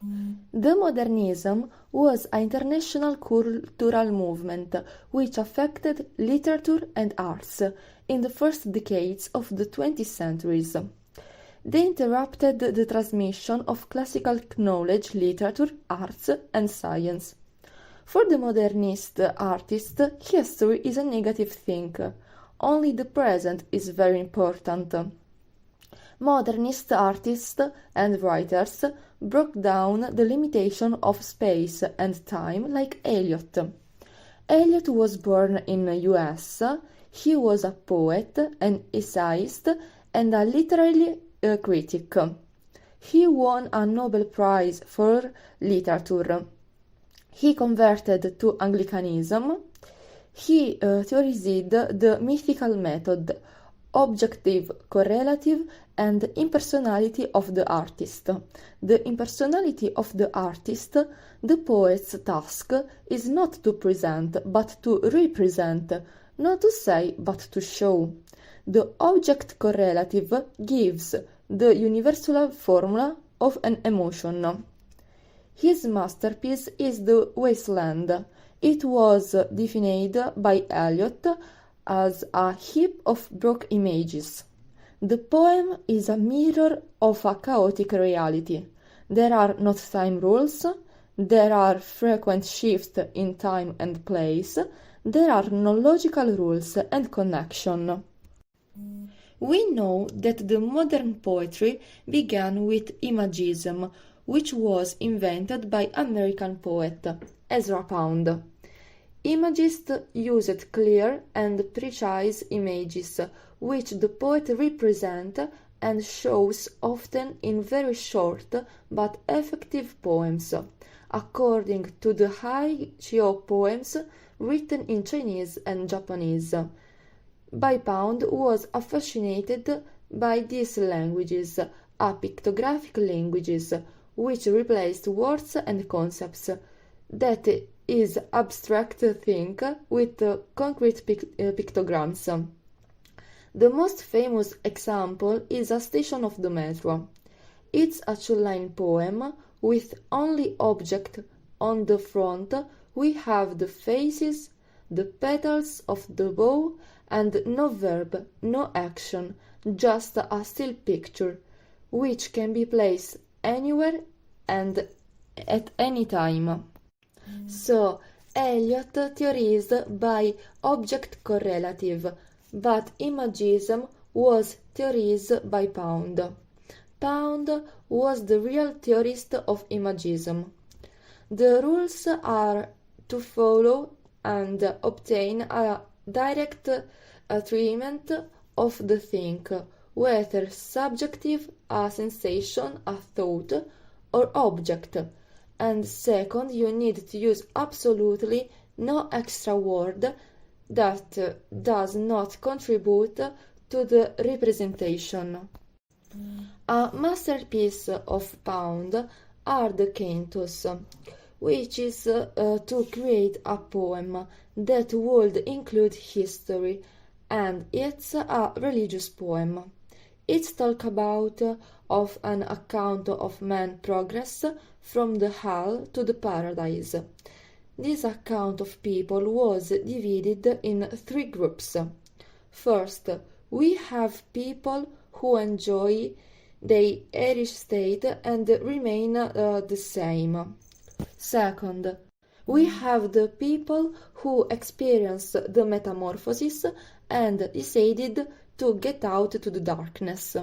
The Modernism was an international cultural movement which affected literature and arts in the first decades of the 20th century. They interrupted the transmission of classical knowledge, literature, arts, and science. For the modernist artist, history is a negative thing. Only the present is very important. Modernist artists and writers broke down the limitation of space and time like Eliot. Eliot was born in the US. He was a poet, an essayist, and a literary critic. He won a Nobel Prize for Literature. He converted to Anglicanism. He theorized the mythical method, objective, correlative, and impersonality of the artist. The impersonality of the artist, the poet's task, is not to present, but to represent, not to say, but to show. The object correlative gives the universal formula of an emotion. His masterpiece is The Wasteland. It was defined by Eliot as a heap of broken images. The poem is a mirror of a chaotic reality. There are not time rules, there are frequent shifts in time and place, there are no logical rules and connection. We know that the modern poetry began with imagism, which was invented by American poet Ezra Pound. Imagists used clear and precise images, which the poet represents and shows often in very short but effective poems, according to the Haikyō poems written in Chinese and Japanese. By Pound was fascinated by these languages, a pictographic languages, which replaced words and concepts, that is abstract thing with concrete pictograms. The most famous example is A Station of the Metro. It's a two-line poem with only object on the front. We have the faces, the petals of the bow, and no verb, no action, just a still picture, which can be placed anywhere and at any time. So, Eliot theorized by object correlative, but imagism was theorized by Pound. Pound was the real theorist of imagism. The rules are to follow and obtain a direct treatment of the thing, whether subjective, a sensation, a thought, or object. And second, you need to use absolutely no extra word that does not contribute to the representation. A masterpiece of Pound are the cantos, which is to create a poem that would include history, and it's a religious poem. It talks about of an account of man's progress from the hell to the paradise. This account of people was divided in three groups. First, we have people who enjoy their Irish state and remain the same. Second, we have the people who experienced the metamorphosis and decided to get out to the darkness.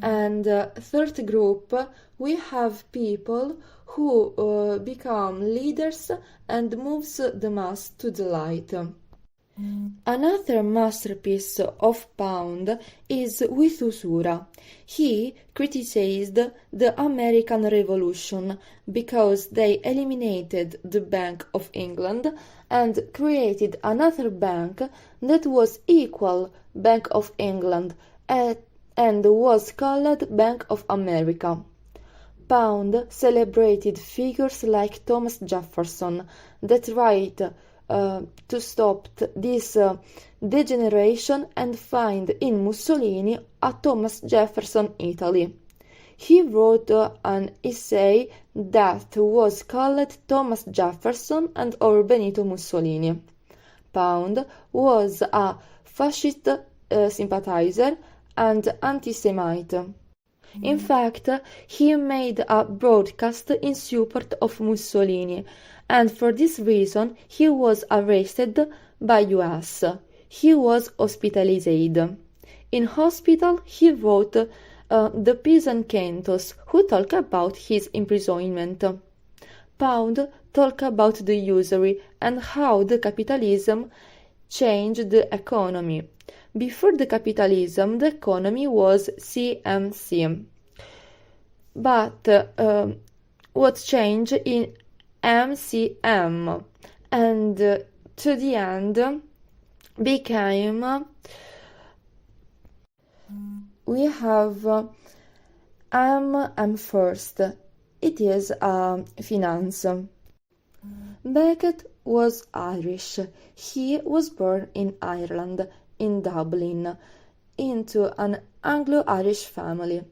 And third group, we have people who become leaders and moves the mass to the light. Another masterpiece of Pound is With Usura. He criticized the American Revolution because they eliminated the Bank of England and created another bank that was equal Bank of England and was called Bank of America. Pound celebrated figures like Thomas Jefferson that tried to stop this degeneration and find in Mussolini a Thomas Jefferson Italy. He wrote an essay that was called Thomas Jefferson and or Benito Mussolini. Pound was a fascist sympathizer and anti-Semite. In fact, he made a broadcast in support of Mussolini, and for this reason he was arrested by US. He was hospitalized. In hospital, he wrote The Peasant Cantos, who talk about his imprisonment. Pound talk about the usury and how the capitalism changed the economy. Before the capitalism, the economy was CMC, but what changed in MCM, and to the end became we have M first. It is finance. Beckett was Irish. He was born in Ireland, in Dublin, into an Anglo-Irish family.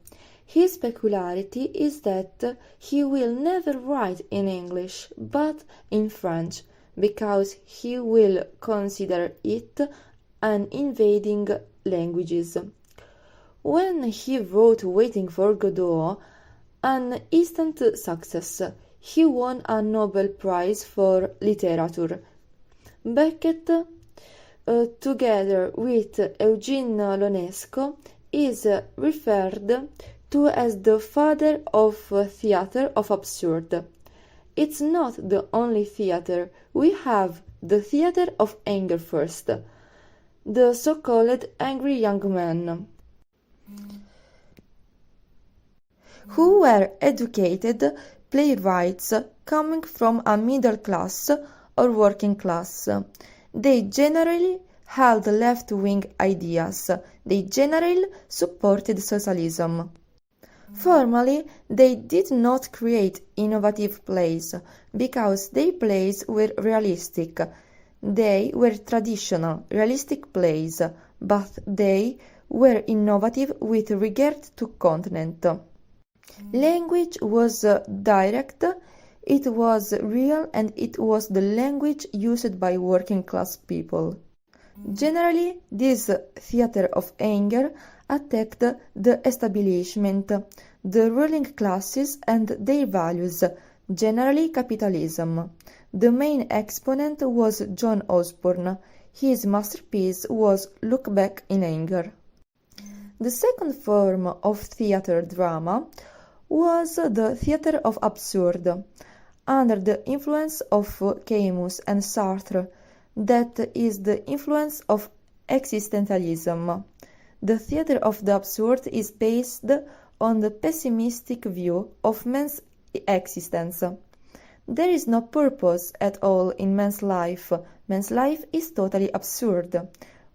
His peculiarity is that he will never write in English, but in French, because he will consider it an invading language. When he wrote Waiting for Godot, an instant success, he won a Nobel Prize for Literature. Beckett, together with Eugene Ionesco, is referred to as the father of theater of absurd. It's not the only theater. We have the theater of anger first, the so-called angry young men, who were educated playwrights coming from a middle class or working class. They generally held left-wing ideas. They generally supported socialism. Formally, they did not create innovative plays, because their plays were realistic. They were traditional, realistic plays, but they were innovative with regard to content. Language was direct, it was real, and it was the language used by working class people. Generally, this theater of anger attacked the establishment, the ruling classes and their values, generally capitalism. The main exponent was John Osborne. His masterpiece was Look Back in Anger. The second form of theater drama was the theater of absurd, under the influence of Camus and Sartre, that is the influence of existentialism. The theater of the absurd is based on the pessimistic view of man's existence. There is no purpose at all in man's life. Man's life is totally absurd.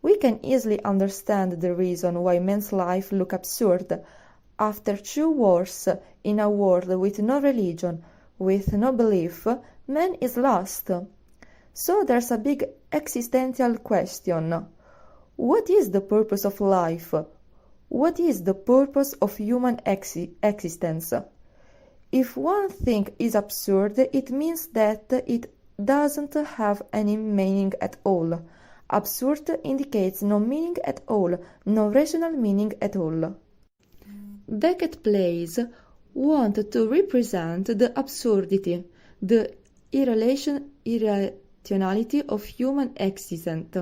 We can easily understand the reason why man's life looks absurd. After 2 wars, in a world with no religion, with no belief, man is lost. So there's a big existential question. What is the purpose of life? What is the purpose of human existence? If one thing is absurd, it means that it doesn't have any meaning at all. Absurd indicates no meaning at all, no rational meaning at all. Beckett plays want to represent the absurdity, the irrationality of human existence.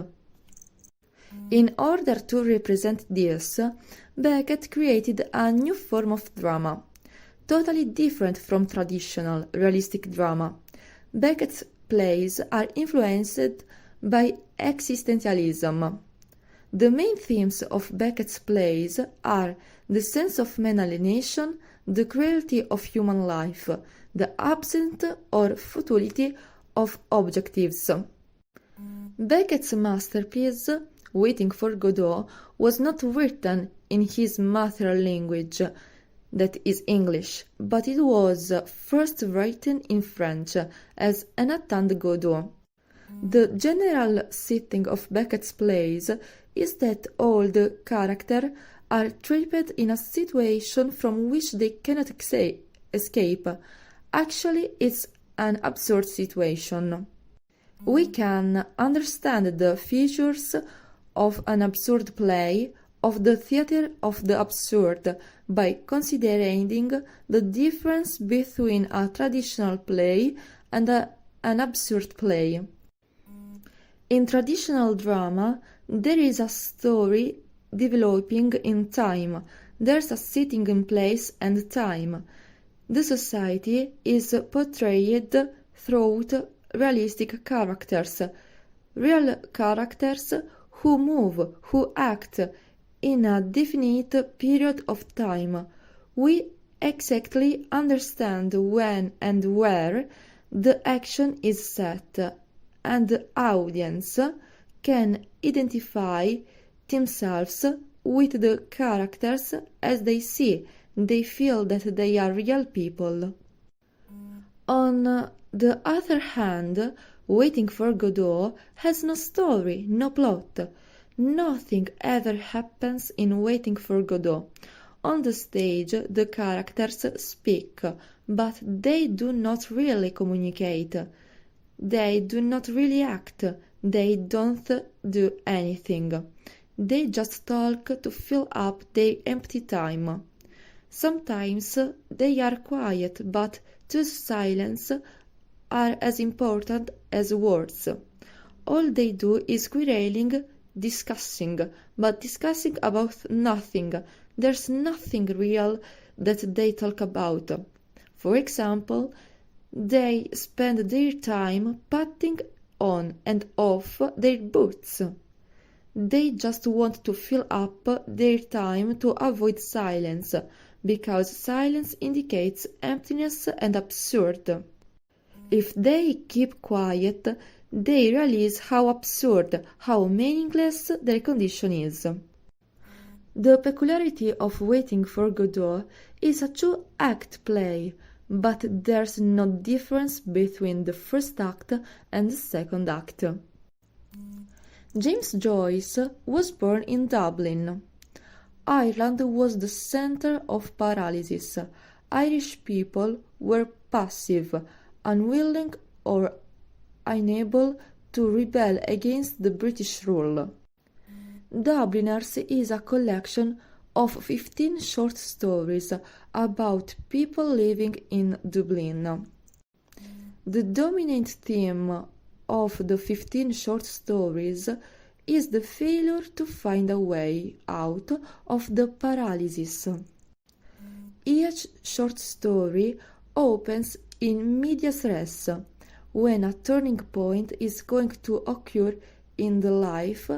In order to represent this, Beckett created a new form of drama, totally different from traditional realistic drama. Beckett's plays are influenced by existentialism. The main themes of Beckett's plays are the sense of man alienation, the cruelty of human life, the absence or futility of objectives. Beckett's masterpiece, Waiting for Godot, was not written in his mother language, that is English, but it was first written in French as Un Attend Godot. The general setting of Beckett's plays is that all the characters are trapped in a situation from which they cannot escape, Actually, it's an absurd situation. We can understand the features of an absurd play, of the theater of the absurd, by considering the difference between a traditional play and an absurd play. In traditional drama, there is a story developing in time. There's a setting in place and time. The society is portrayed through realistic characters, real characters who move, who act in a definite period of time. We exactly understand when and where the action is set, and the audience can identify themselves with the characters as they see, they feel that they are real people. On the other hand, Waiting for Godot has no story, no plot. Nothing ever happens in Waiting for Godot. On the stage, the characters speak, but they do not really communicate. They do not really act. They don't do anything. They just talk to fill up their empty time. Sometimes they are quiet, but those silences are as important as words. All they do is quarreling, discussing, but discussing about nothing. There's nothing real that they talk about. For example, they spend their time putting on and off their boots. They just want to fill up their time to avoid silence, because silence indicates emptiness and absurd. If they keep quiet, they realize how absurd, how meaningless their condition is. The peculiarity of Waiting for Godot is a two-act play, but there's no difference between the first act and the second act. James Joyce was born in Dublin. Ireland was the center of paralysis. Irish people were passive, unwilling or unable to rebel against the British rule. Dubliners is a collection of 15 short stories about people living in Dublin. The dominant theme of the 15 short stories is the failure to find a way out of the paralysis. Each short story opens in medias res, when a turning point is going to occur in the life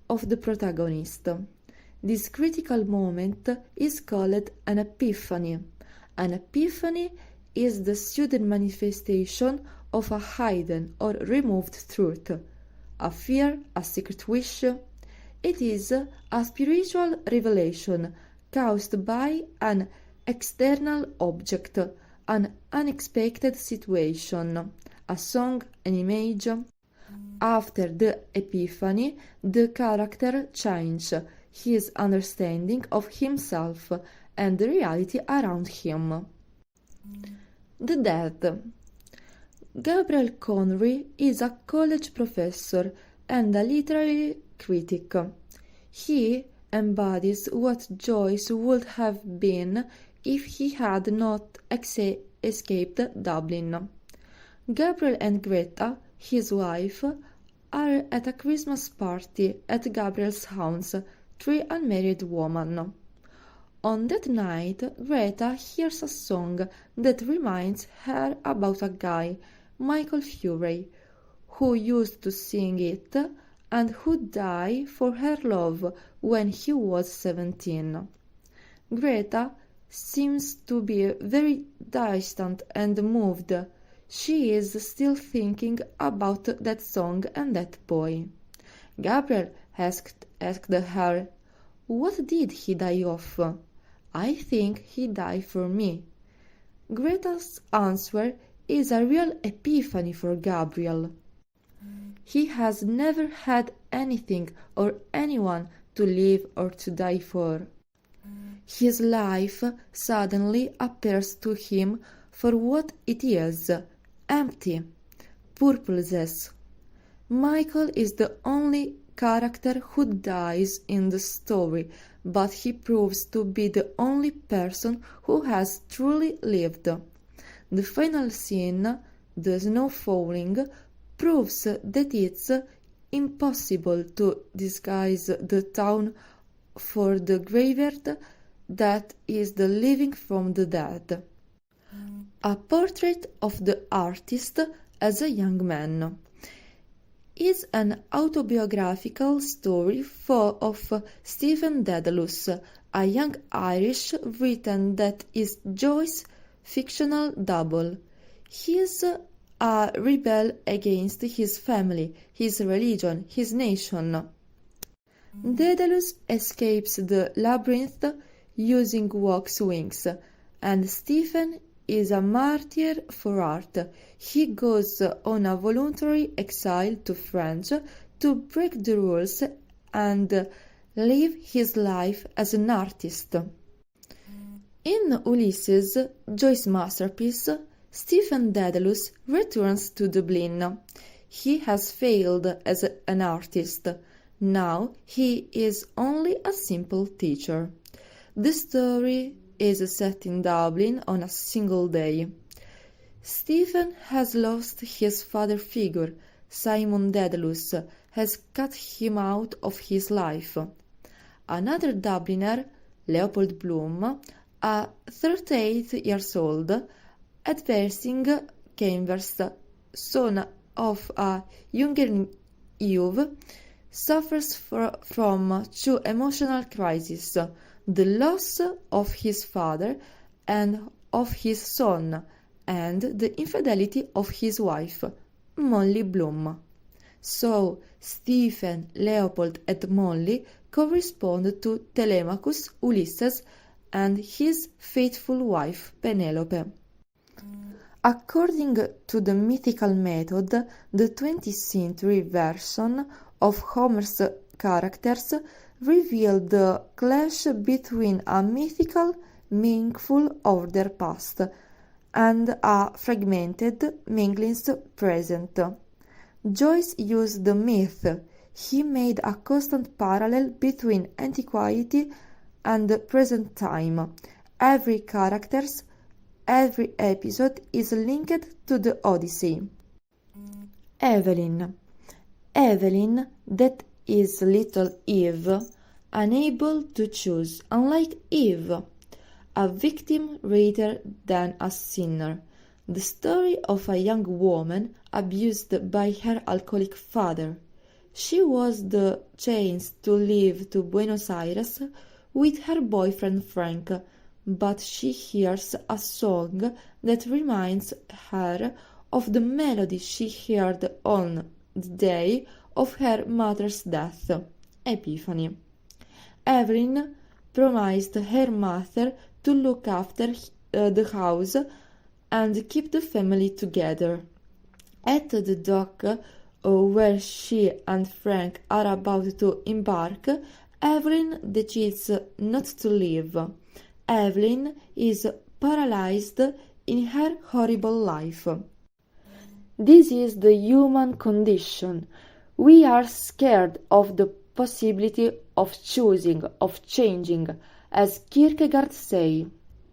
of the protagonist. This critical moment is called an epiphany. An epiphany is the sudden manifestation of a hidden or removed truth, a fear, a secret wish. It is a spiritual revelation caused by an external object, an unexpected situation, a song, an image. After the epiphany, the character changes his understanding of himself and the reality around him. The Dead. Gabriel Conry is a college professor and a literary critic. He embodies what Joyce would have been if he had not escaped Dublin. Gabriel and Greta, his wife, are at a Christmas party at Gabriel's house, 3 unmarried women. On that night, Greta hears a song that reminds her about a guy, Michael Furey, who used to sing it and who died for her love when he was 17. Greta seems to be very distant and moved. She is still thinking about that song and that boy. Gabriel asked her, "What did he die of?" "I think he died for me." Greta's answer is a real epiphany for Gabriel. He has never had anything or anyone to live or to die for. His life suddenly appears to him for what it is, empty, purposeless. Michael is the only character who dies in the story, but he proves to be the only person who has truly lived. The final scene, the snow falling, proves that it's impossible to disguise the town for the graveyard that is the living from the dead. A portrait of the artist as a young man is an autobiographical story of Stephen Dedalus, a young Irish written that is Joyce's fictional double. He's a rebel against his family, his religion, his nation. Dedalus escapes the labyrinth using wax wings, and Stephen is a martyr for art. He goes on a voluntary exile to France to break the rules and live his life as an artist. In Ulysses, Joyce's masterpiece, Stephen Dedalus returns to Dublin. He has failed as an artist. Now he is only a simple teacher. The story is set in Dublin on a single day. Stephen has lost his father figure. Simon Dedalus has cut him out of his life. Another Dubliner, Leopold Bloom, a 38 years old, adversing canvas, son of a younger youth, suffers from two emotional crises: the loss of his father and of his son, and the infidelity of his wife, Molly Bloom. So Stephen, Leopold, and Molly correspond to Telemachus, Ulysses, and his faithful wife, Penelope. According to the mythical method, the 20th century version of Homer's characters reveal the clash between a mythical, meaningful order past and a fragmented, meaningless present. Joyce used the myth. He made a constant parallel between antiquity and the present time. Every character, every episode is linked to the Odyssey. Evelyn, that is little Eve, unable to choose, unlike Eve, a victim rather than a sinner. The story of a young woman abused by her alcoholic father. She was the chance to live to Buenos Aires with her boyfriend Frank, but she hears a song that reminds her of the melody she heard on the day of her mother's death, Epiphany. Evelyn promised her mother to look after the house and keep the family together. At the dock where she and Frank are about to embark, Evelyn decides not to leave. Evelyn is paralyzed in her horrible life. This is the human condition. We are scared of the possibility of choosing, of changing, as Kierkegaard says.